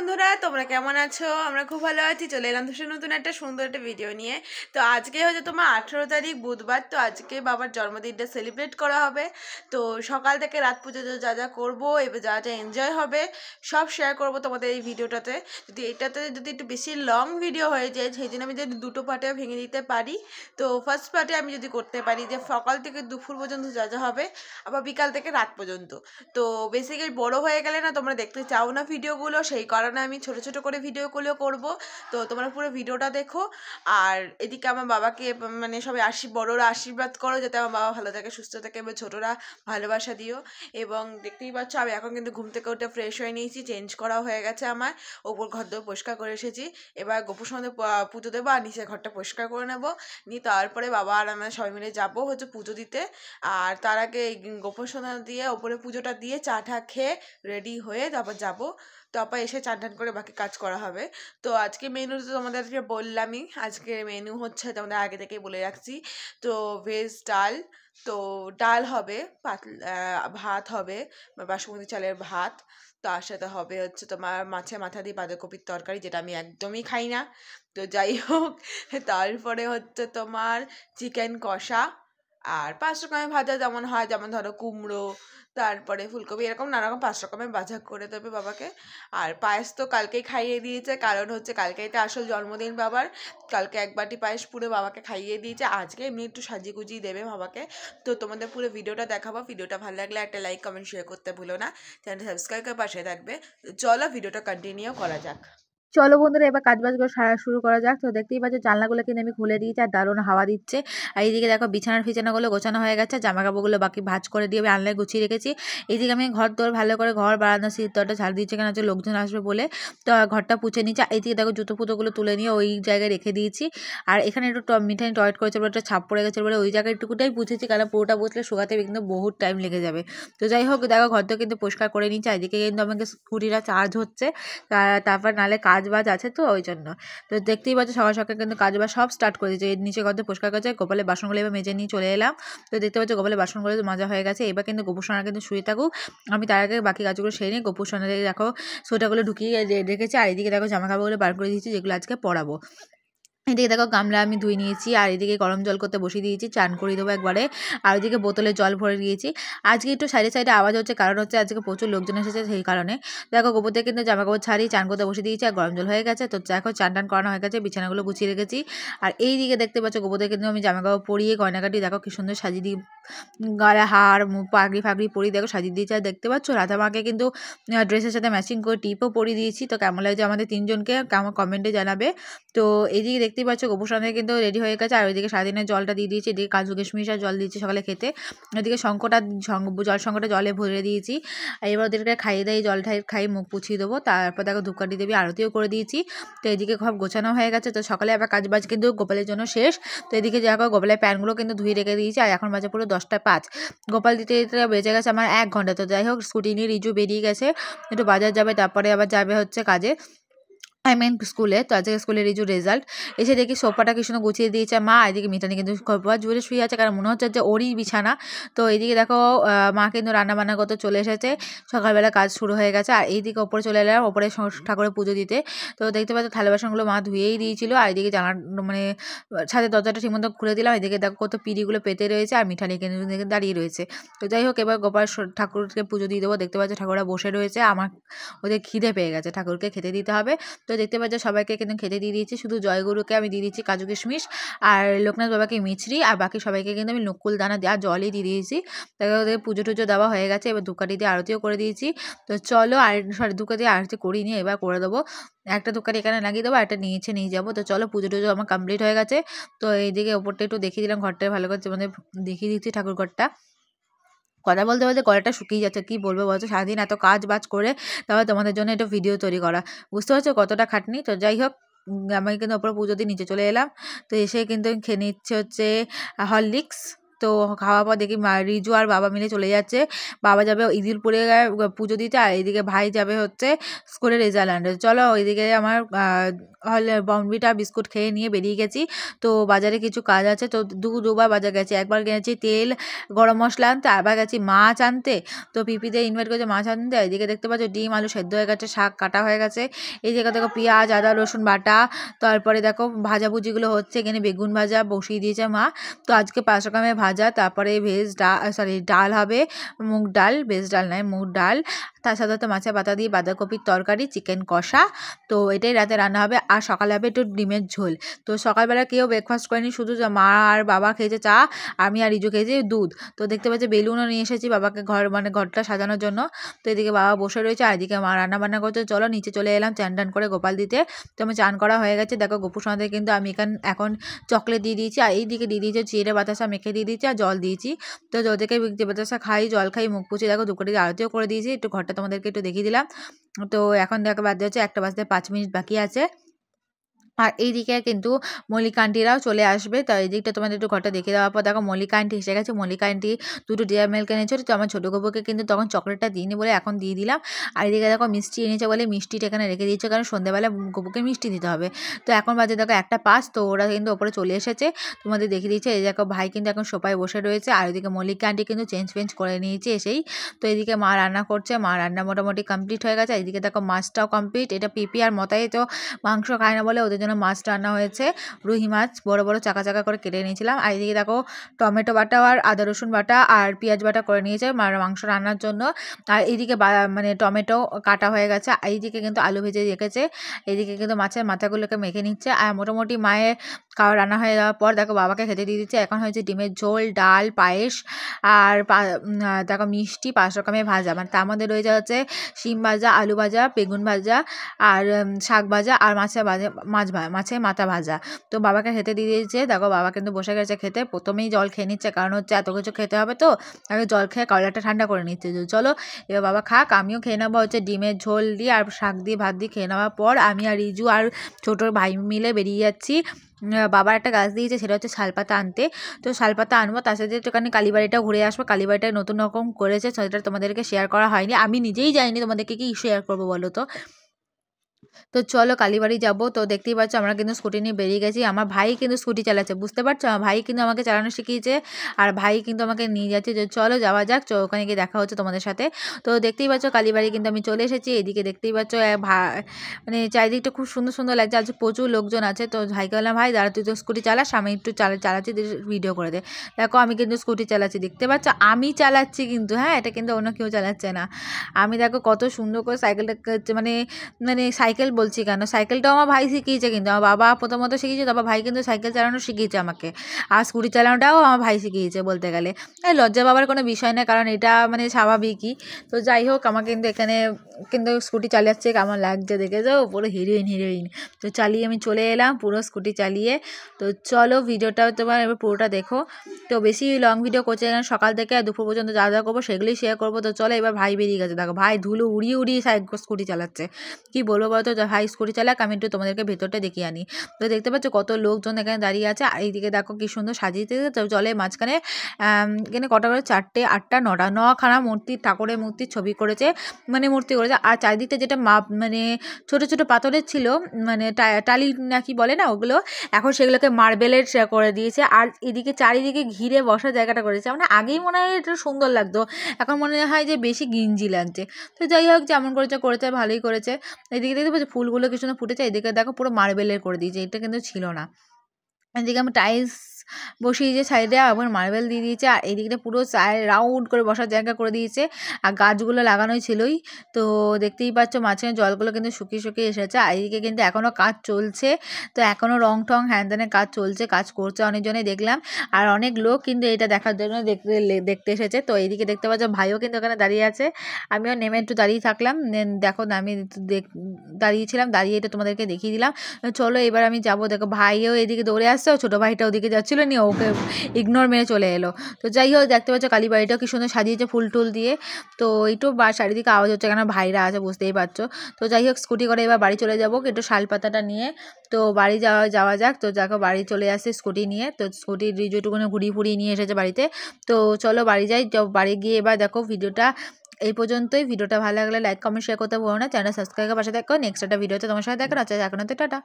বন্ধুরা, তোমরা কেমন আছো? আমরা খুব ভালো আছি। চলে এলাম তো নতুন একটা সুন্দর একটা ভিডিও নিয়ে। তো আজকে হচ্ছে তোমার 18 তারিখ বুধবার। তো আজকে বাবার জন্মদিনটা সেলিব্রেট করা হবে। তো সকাল থেকে রাত পর্যন্ত যা যা করবো, এবার যা যা এনজয় হবে সব শেয়ার করবো তোমাদের এই ভিডিওটাতে। যদি একটু বেশি লং ভিডিও হয়ে যায়, সেই জন্য আমি যদি দুটো পার্টে ভেঙে দিতে পারি। তো ফার্স্ট পার্টে আমি যদি করতে পারি যে সকাল থেকে দুপুর পর্যন্ত যা যা হবে, আবার বিকাল থেকে রাত পর্যন্ত। তো বেসিক্যালি বড় হয়ে গেলে না তোমরা দেখতে চাও না ভিডিওগুলো, সেই কারণে আমি ছোট ছোট করে ভিডিওগুলো করব। তো তোমরা পুরো ভিডিওটা দেখো। আর এদিকে আমার বাবাকে মানে সবাই বড়রা আশীর্বাদ করো যাতে আমার বাবা ভালো থাকে, সুস্থ থাকে, এবং ছোটরা ভালোবাসা দিও। এবং দেখতেই পাচ্ছ আমি এখন কিন্তু ঘুম থেকে উঠে ফ্রেশ হয়ে নিয়েছি, চেঞ্জ করা হয়ে গেছে আমার, ওপর ঘর দর পরিষ্কার করে এসেছি। এবার গোপুর সঙ্গে পুজো দেবো আর নিচের ঘরটা পরিষ্কার করে নেবো, নিয়ে তারপরে বাবা আর আমরা সবাই মিলে যাবো হচ্ছে পুজো দিতে। আর তার আগে এই গোপুর সোনা দিয়ে ওপরে পুজোটা দিয়ে চা টা খেয়ে রেডি হয়ে তারপর যাবো। তারপর এসে চান টান করে বাকি কাজ করা হবে। তো আজকে মেনু তো তোমাদেরকে বললামই, আজকে মেনু হচ্ছে তোমাদের আগে থেকেই বলে রাখছি। তো ভেজ ডাল, তো ডাল হবে, ভাত হবে, বাসমতি চালের ভাত। তার সাথে হবে হচ্ছে তোমার মাছের মাথা দিয়ে বাঁধাকপির তরকারি, যেটা আমি একদমই খাই না। তো যাই হোক, তারপরে হচ্ছে তোমার চিকেন কষা, আর 5 রকমের ভাজা যেমন হয়, যেমন ধরো কুমড়ো, তারপরে ফুলকপি, এরকম নানা রকম 5 রকমের ভাজা করে দেবে বাবাকে। আর পায়েস তো কালকেই খাইয়ে দিয়েছে, কারণ হচ্ছে কালকেই তো আসল জন্মদিন বাবার। কালকে এক বাটি পায়েস পুরো বাবাকে খাইয়ে দিয়েছে, আজকে এমনি একটু সাজিয়ে গুজিয়ে দেবে বাবাকে। তো তোমাদের পুরো ভিডিওটা দেখাবো। ভিডিওটা ভালো লাগলে একটা লাইক কমেন্ট শেয়ার করতে ভুলো না, চ্যানেলটা সাবস্ক্রাইব করে পাশে থাকবে। তো চলো ভিডিওটা কন্টিনিউ করা যাক। চলো বন্ধুরা, এবার কাজবাজগুলো সারা শুরু করা যাক। তো দেখতেই পাচ্ছ জানলাগুলো কিন্তু আমি খুলে দিয়েছি, আর দারুণ হাওয়া দিচ্ছে। আর এইদিকে দেখো বিছানাগুলো গোছানো হয়ে গেছে, জামা কাপড়গুলো বাকি ভাঁজ করে দিয়ে আমি আনলায় গুছিয়ে রেখেছি। এইদিকে আমি ঘর দোর ভালো করে ঘর বারান্দা শীতটা ঝাড় দিচ্ছে, কেন হচ্ছে লোকজন আসবে বলে। তো ঘরটা পুছে নিচ্ছে। এইদিকে দেখো জুতো পুতোগুলো তুলে নিয়ে ওই জায়গায় রেখে দিয়েছি। আর এখানে একটু মিঠাই টয়লেট করেছে বলে একটা ছাপ পড়ে গেছে বলে ওই জায়গায় একটুকুটাই পুছেছি, কারণ পুরোটা পুছলে শুকাতে কিন্তু বহুত টাইম লেগে যাবে। তো যাই হোক, দেখো ঘরটা কিন্তু পরিষ্কার করে নিচ্ছে। এদিকে কিন্তু আমাকে স্কুটিটা চার্জ হচ্ছে, তারপর নালে কাজ বাজ আছে তো ওই জন্য। তো দেখতেই পাচ্ছ সকাল সকাল কিন্তু কাজ বাজ সব স্টার্ট করে দিয়েছে। নিচে ঘরটা পরিষ্কার করেছে, গোপালের বাসনগুলো এবার মেজে নিয়ে চলে এলাম। তো দেখতে পাচ্ছ গোপালের বাসনগুলো মাজা হয়ে গেছে। এবার কিন্তু গোপুর সোনা কিন্তু শুয়ে থাকুক, আমি তার আগে বাকি কাজগুলো সেরে নিই। গোপুর সোনা দেখো সোয়েটারগুলো ঢুকিয়ে রেখেছি, আর এদিকে দেখো জামা কাপড়গুলো বার করে দিয়েছি, যেগুলো আজকে পরাবো। এদিকে দেখো গামলা আমি ধুয়ে নিয়েছি, আর এদিকে গরম জল করতে বসিয়ে দিয়েছি, চান করে দেবো একবারে। আর ওইদিকে বোতলে জল ভরে দিয়েছি। আজকে একটু সাইডে সাইডে আওয়াজ হচ্ছে, কারণ হচ্ছে আজকে প্রচুর লোকজন এসেছে, সেই কারণে। দেখো গোবর থেকে কিন্তু জামা কাপড় ছাড়ি চান করতে বসিয়ে দিয়েছি, আর গরম জল হয়ে গেছে। তো দেখো চান টান করানো হয়ে গেছে, বিছানাগুলো গুছিয়ে রেখেছি। আর এইদিকে দেখতে পাচ্ছ গোবর থেকে কিন্তু আমি জামা কাপড় পরিয়ে গয়নাকাটি দেখো কি সুন্দর সাজিয়ে দিই, গলা হার পাগড়ি ফাগড়ি পরিয়ে দেখো সাজিয়ে দিয়েছি। আর দেখতে পাচ্ছ রাধা মাকে কিন্তু ড্রেসের সাথে ম্যাচিং করে টিপও পরিয়ে দিয়েছি। তো কেমন লাগছে আমাদের তিনজনকে আমার কমেন্টে জানাবে। তো এইদিকে দেখতেই পাচ্ছ গোপুর সন্ধ্যা কিন্তু রেডি হয়ে গেছে, আর ওইদিকে সারাদিনের জলটা দিয়ে দিয়েছি। এদিকে কাজু কিশমিশ আর জল দিয়েছি সকালে খেতে। ওইদিকে জল শঙ্কটা জলে ভরে দিয়েছি। আর এবার ওদেরকে খাইয়ে দেয়, জল খাইয়ে মুখ পুছিয়ে দেবো। তারপর দেখো ধূপকাঠি দেবী আরতিও করে দিয়েছি। তো এদিকে সব গোছানো হয়ে গেছে। তো সকালে আবার কাজ বাজ কিন্তু গোপালের জন্য শেষ। তো এদিকে দেখো গোপালের প্যান্টগুলো কিন্তু ধুয়ে রেখে দিয়েছি, আর এখন বাজে পুরো 10টা 5। গোপাল দিতে দিতে বেজে গেছে আমার 1 ঘন্টা। তো যাই হোক, স্কুটি নিয়ে রিজু বেরিয়ে গেছে, একটু বাজার যাবে, তারপরে আবার যাবে হচ্ছে কাজে, স্কুলে। তো আজকে স্কুলের রিজু রেজাল্ট। এসে দেখি সোফাটা কি সুন্দর গুছিয়ে দিয়েছে মা। এদিকে মিতানি কিন্তু জুড়ে শুয়ে আছে, কারণ মনে হচ্ছে যে ওরই বিছানা। তো এইদিকে দেখো মা কিন্তু রান্না বান্না করতে চলে এসেছে, সকালবেলা কাজ শুরু হয়ে গেছে। আর এইদিকে ওপরে চলে এলাম, ওপরে ঠাকুরের পুজো দিতে। তো দেখতে পাচ্ছ থালা বাসনগুলো মা ধুয়েই দিয়েছিল। আর এদিকে মানে ছাদের দরজাটা ঠিকমতো খুলে দিলাম। এদিকে দেখো কত পিঁড়িগুলো পেতে রয়েছে, আর মিঠালি কিন্তু দাঁড়িয়ে রয়েছে। তো যাই হোক, এবার গোপাল ঠাকুরকে পুজো দিয়ে দেবো। দেখতে পাচ্ছ ঠাকুররা বসে রয়েছে, আমার ওদের খিদে পেয়ে গেছে, ঠাকুরকে খেতে দিতে হবে। তো দেখতে পাচ্ছ সবাইকে কিন্তু খেতে দিয়ে দিয়েছি, শুধু জয়গুরুকে আমি দিয়ে দিচ্ছি কাজু কিশমিশ, আর লোকনাথ বাবাকে মিছরি, আর বাকি সবাইকে কিন্তু আমি নকুল দানা দেওয়া জলই দিয়ে দিয়েছি। তারপরে ওদের পুজো টুজো দেওয়া হয়ে গেছে, এবার ধূপকাঠি দিয়ে আরতিও করে দিয়েছি। তো চলো, আর ধূপকাঠি দিয়ে আরতি করিনি, এবার করে দেবো। একটা ধূপকাঠি এখানে লাগিয়ে দেবো, একটা নিয়ে যাবো। তো চলো, পুজো টুজো আমার কমপ্লিট হয়ে গেছে। তো এইদিকে ওপরটা একটু দেখিয়ে দিলাম, ঘরটা ভালো করে মানে দেখিয়ে দিচ্ছি ঠাকুর ঘরটা। কথা বলতে বলতে গলাটা শুকিয়ে যাচ্ছে, কি বলবো বলছো, সারাদিন এত কাজ বাজ করে তারপর তোমাদের জন্য একটা ভিডিও তৈরি করা, বুঝতে পারছো কতটা খাটনি। তো যাই হোক, আমি কিন্তু ওপরে পুজো দিয়ে নিচে চলে এলাম। তো এসে কিন্তু খেয়ে নিচ্ছে হচ্ছে হরলিক্স। তো খাওয়া পর দেখি রিজু আর বাবা মিলে চলে যাচ্ছে। বাবা যাবে ইদিরপুরে পুজো দিতে, আর এইদিকে ভাই যাবে হচ্ছে স্কুলের রেজাল্ট আনতে। চলো ওইদিকে আমার হলে বর্নভিটা বিস্কুট খেয়ে নিয়ে বেরিয়ে গেছি। তো বাজারে কিছু কাজ আছে, তো দুবার বাজার গেছি। একবার গেছি তেল গরম মশলা আনতে, আবার গেছি মাছ আনতে। তো পিপিদের ইনভাইট করেছে মাছ আনতে। এদিকে দেখতে পাচ্ছ ডিম আলু সেদ্ধ হয়ে গেছে, শাক কাটা হয়ে গেছে। এই জায়গা দেখো পেঁয়াজ আদা রসুন বাটা। তারপরে দেখো ভাজাভুজিগুলো হচ্ছে, এখানে বেগুন ভাজা বসিয়ে দিয়েছে মা। তো আজকে 5 রকমের ভাজা, তারপরে ডাল হবে, মুগ ডাল, ভেজ ডাল নয় মুগ ডাল। তার সাথে তো মাছের পাতা দিয়ে বাঁধাকপির তরকারি, চিকেন কষা। তো এটাই রাতে রান্না হবে। আর সকালে হবে একটু ডিমের ঝোল। তো সকালবেলা কেউ ব্রেকফাস্ট করেনি, শুধু মা আর বাবা খেয়েছে চা, আমি আর রিজু খেয়েছি দুধ। তো দেখতে পাচ্ছি বেলুনও নিয়ে এসেছি বাবাকে ঘরটা সাজানোর জন্য। তো এদিকে বাবা বসে রয়েছে, আর এদিকে মা রান্না বান্না করছে। চলো নিচে চলে এলাম চান টান করে গোপাল দিতে। তো আমি চান করা হয়ে গেছে। দেখো গোপুর সঙ্গে কিন্তু আমি এখন চকলেট দিয়ে দিয়েছি, আর এইদিকে দিয়ে দিয়েছি চিড়ে বাতাসা মেখে দিয়ে দিয়েছি, আর জল দিয়েছি। তো ওদেরকে চিড়ে বাতাসা খাই, জল খাই, মুখ পুছি। দেখো দুপুরে আরতিও করে দিয়েছি, একটু ঘরটা তোমাদেরকে একটু দেখিয়ে দিলাম। তো এখন দেখো বাজে হচ্ছে 1টা বাজতে 5 মিনিট বাকি আছে। আর এইদিকে কিন্তু মল্লিকা আন্টিরাও চলে আসবে। তো এই দিকটা তোমাদের একটু ঘরটা দেখে দেওয়ার পর দেখো মল্লিকা আন্টি এসে গেছে। মল্লিকা আন্টি 2টো ডিয়ার মিল্ক এনেছিল, তো আমার ছোটো গপুকে কিন্তু তখন চকলেটটা দিইনি বলে এখন দিয়ে দিলাম। আর এদিকে দেখো মিষ্টি এনেছে বলে মিষ্টিটা এখানে রেখে দিয়েছে, কারণ সন্ধ্যাবেলা গপুকে মিষ্টি দিতে হবে। তো এখন বাজে দেখো 1টা 5, তো ওরা কিন্তু ওপরে চলে এসেছে, তোমাদের দেখিয়ে দিয়েছে। এই দেখো ভাই কিন্তু এখন সোফায় বসে রয়েছে, আর ওইদিকে মল্লিকা আন্টি কিন্তু চেঞ্জ করে নিয়েছে এসেই। তো এদিকে মা রান্না করছে, মা রান্না মোটামুটি কমপ্লিট হয়ে গেছে। এইদিকে দেখো মাছটাও কমপ্লিট। এটা পিপি আর মতাই তো মাংস খায় না বলে ওদের জন্য মাছ রান্না হয়েছে, রুই মাছ বড় বড় চাকা চাকা করে কেটে নিয়েছিলাম। আর এদিকে দেখো টমেটো বাটা আর আদা রসুন বাটা আর পেঁয়াজ বাটা করে নিয়েছে মাংস রান্নার জন্য। আর এইদিকে মানে টমেটো কাটা হয়ে গেছে। এইদিকে কিন্তু আলু ভেজে রেখেছে। এইদিকে কিন্তু মাছের মাথাগুলোকে মেখে নিচ্ছে। আর মোটামুটি মায়ের খাওয়া রান্না হয়ে যাওয়ার পর দেখো বাবাকে খেতে দিয়ে দিচ্ছে। এখন হয়েছে ডিমের ঝোল, ডাল, পায়েস, আর দেখো মিষ্টি, 5 রকমের ভাজা। মানে তার মধ্যে রয়েছে হচ্ছে শিম ভাজা, আলু ভাজা, বেগুন ভাজা, আর শাক ভাজা, আর মাছের মাথা ভাজা। তো বাবাকে খেতে দিয়ে দিয়েছে। দেখো বাবা কিন্তু বসে গেছে খেতে। প্রথমেই জল খেয়ে নিচ্ছে, কারণ হচ্ছে এত কিছু খেতে হবে, তো আগে জল খেয়ে কলাটা ঠান্ডা করে নিচ্ছে। চলো এবার বাবা খাক, আমিও খেয়ে নেবো হচ্ছে ডিমের ঝোল দিয়ে আর শাক দিয়ে ভাত দিয়ে খেয়ে নেওয়ার পর আমি আর রিজু আর ছোটোর ভাই মিলে বেরিয়ে যাচ্ছি। বাবার একটা গাছ দিয়েছে, সেটা হচ্ছে শালপাতা আনতে। তো শালপাতা আনবো, তার সাথে একটুখানি কালীবাড়িটাও ঘুরে আসবো। কালীবাড়িটায় নতুন রকম করেছে, সেটা তোমাদেরকে শেয়ার করা হয়নি। আমি নিজেই যাইনি, তোমাদেরকে কি শেয়ার করবো বলো তো। তো চলো কালীবাড়ি যাবো। তো দেখতেই পাচ্ছ আমরা কিন্তু স্কুটি নিয়ে বেরিয়ে গেছি। আমার ভাই কিন্তু স্কুটি চালাচ্ছে, বুঝতে পারছো, আমার ভাই কিন্তু আমাকে চালানো শিখিয়েছে, আর ভাই কিন্তু আমাকে নিয়ে যাচ্ছে। যে চলো যাওয়া যাক, ওখানে গিয়ে দেখা হচ্ছে তোমাদের সাথে। তো দেখতেই পাচ্ছ কালীবাড়ি কিন্তু আমি চলে এসেছি। এদিকে দেখতেই পাচ্ছ মানে চারিদিকটা খুব সুন্দর সুন্দর লাগছে, আজ প্রচুর লোকজন আছে। তো ভাইকে বললাম ভাই দাঁড়া, তুই তো স্কুটি চালাস, আমি একটু চালাচ্ছি, ভিডিও করে দে। দেখো আমি কিন্তু স্কুটি চালাচ্ছি, দেখতে পাচ্ছ আমি চালাচ্ছি কিন্তু, হ্যাঁ এটা কিন্তু অন্য কেউ চালাচ্ছে না। আমি দেখো কত সুন্দর করে সাইকেলটা মানে মানে সাইকেল বলছি কেন, সাইকেলটাও আমার ভাই শিখিয়েছে, কিন্তু আমার বাবা প্রথমত শিখিয়েছে, তারপর ভাই কিন্তু সাইকেল চালানো শিখিয়েছে আমাকে। আর স্কুটি চালানোটাও আমার ভাই শিখিয়েছে বলতে গেলে। লজ্জা পাবার কোনো বিষয় না, কারণ এটা মানে স্বাভাবিকই। তো যাই হোক, আমাকে কিন্তু এখানে কিন্তু স্কুটি চালাচ্ছে, কেমন লাগছে দেখেছো, পুরো হিরোইন। তো চালিয়ে আমি চলে এলাম পুরো স্কুটি চালিয়ে। তো চলো ভিডিওটাও তোমার এবার পুরোটা দেখো। তো বেশি লং ভিডিও করছে, এখানে সকাল থেকে দুপুর পর্যন্ত যা যা করবো সেগুলোই শেয়ার করবো। তো চলো এবার ভাই বেরিয়ে গেছে, দেখো ভাই ধুলো উড়িয়ে স্কুটি চালাচ্ছে। কি বলবো বলতো, ভাই স্কুটি চালাক, আমি একটু তোমাদেরকে ভেতরটা দেখিয়ে আনি। তো দেখতে পাচ্ছ কত লোকজন এখানে দাঁড়িয়ে আছে। আর এইদিকে দেখো কি সুন্দর সাজিয়েছে। তো চলে মাঝখানে এখানে কটা করে 4টে 8টা 9খানা মূর্তি, ঠাকুরের মূর্তির ছবি করেছে, মানে মূর্তি করেছে। আর চারিদিকটা যেটা মানে ছোট ছোট পাথরের ছিল, মানে টালি নাকি বলে না ওগুলো, এখন সেগুলোকে মার্বেলের করে দিয়েছে। আর এদিকে চারিদিকে ঘিরে বসার জায়গাটা করেছে, মানে আগেই মনে হয় এটা সুন্দর লাগতো, এখন মনে হয় যে বেশি গিঞ্জি লাগছে। তো যাই হোক, যেমন করেছে ভালোই করেছে। এদিকে দেখতে পাচ্ছি ফুলগুলো কি সুন্দর ফুটেছে। এদিকে দেখো পুরো মার্বেলের করে দিয়েছে, এটা কিন্তু ছিল না। এদিকে আমি টাইলস বসিয়েছে সাইডে, আবার মার্বেল দিয়ে দিয়েছে। আর এদিকটা পুরো রাউন্ড করে বসার জায়গা করে দিয়েছে, আর গাছগুলো লাগানোই ছিলই। তো দেখতেই পাচ্ছ মাঝখানে জলগুলো কিন্তু শুকিয়ে এসেছে। আর এদিকে কিন্তু এখনও কাজ চলছে, তো এখনও রং টং হ্যান্ডেনের কাজ চলছে, কাজ করছে অনেকজনে দেখলাম। আর অনেক লোক কিন্তু এটা দেখার জন্য দেখতে এসেছে। তো এইদিকে দেখতে পাচ্ছ ভাইও কিন্তু ওখানে দাঁড়িয়ে আছে, আমিও নেমে একটু দাঁড়িয়ে থাকলাম। দেখো আমি দাঁড়িয়েছিলাম, দাঁড়িয়ে এটা তোমাদেরকে দেখিয়ে দিলাম। চলো এবার আমি যাবো। দেখো ভাইও এদিকে দৌড়ে আসছে, ছোটো ভাইটা ওদিকে যাচ্ছে আসছিল নিয়ে ওকে ইগনোর মেরে চলে এলো। তো যাই হোক দেখতে পাচ্ছ কালী বাড়িটাও কি সুন্দর সাজিয়েছে ফুল টুল দিয়ে। তো একটু চারিদিকে আওয়াজ হচ্ছে কেন ভাইরা আছে বুঝতেই পারছো। তো যাই হোক স্কুটি করে এবার বাড়ি চলে যাবো একটু শালপাতাটা নিয়ে। তো বাড়ি যাওয়া যাক। তো দেখো বাড়ি চলে আসছে স্কুটি নিয়ে। তো স্কুটির রিজুটুকুনে ঘুরিয়ে নিয়ে এসেছে বাড়িতে। তো চলো বাড়ি যাই। তো বাড়ি গিয়ে এবার দেখো ভিডিওটা এই পর্যন্তই। ভিডিওটা ভালো লাগলে লাইক কমেন্ট শেয়ার করতে ভুলো না। চ্যানেল সাবস্ক্রাইব করে পাশে দেখো। নেক্সট একটা ভিডিওতে তোমার সাথে দেখা হচ্ছে। এখন তো টাটা।